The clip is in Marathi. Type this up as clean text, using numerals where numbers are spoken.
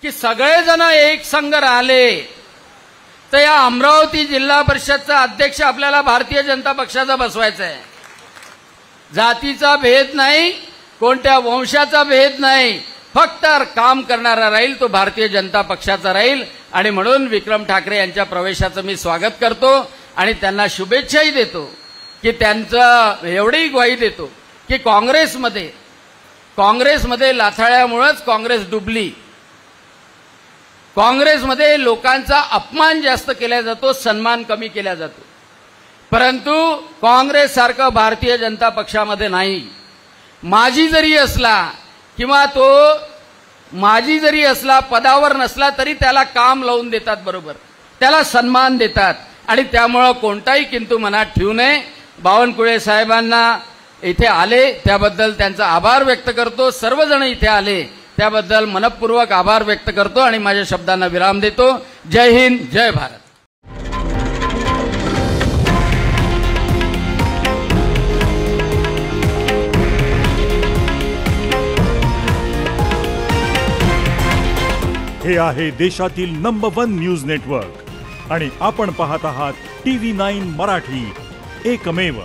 की सगळेजण एक संघ राहिले तर या अमरावती जिल्हा परिषदचा अध्यक्ष आपल्याला भारतीय जनता पक्षाचा बसवायचा आहे। जातीचा भेद नाही, कोणत्या वंशाचा भेद नाही, फक्त काम करणारा राहील तो भारतीय जनता पक्षाचा राहील। आणि म्हणून विक्रम ठाकरे यांच्या प्रवेशाचं मी स्वागत करतो आणि त्यांना शुभेच्छाही देतो की त्यांचं एवढी ग्वाही देतो की काँग्रेसमध्ये लाथाळ्यामुळेच काँग्रेस डुबली। काँग्रेसमध्ये लोकांचा अपमान जास्त केला जातो, सन्मान कमी केला जातो, परंतु काँग्रेस सारखं भारतीय जनता पक्षामध्ये नाही। माजी जरी असला पदावर नसला तरी त्याला काम लावून देतात, बरोबर त्याला सन्मान देतात आणि त्यामुळे कोणताही किंतु मनात ठेवू नये। बावनकुळे साहेबांना इथे आले त्याबद्दल त्यांचा आभार व्यक्त करतो, सर्वजण इथे आले त्याबद्दल मनपूर्वक आभार व्यक्त करतो आणि माझ्या शब्दांना विराम देतो। जय हिंद, जय भारत। हे आहे देशातील नंबर 1 न्यूज नेटवर्क आणि आपण पाहत आहात TV9 मराठी, एकमेव।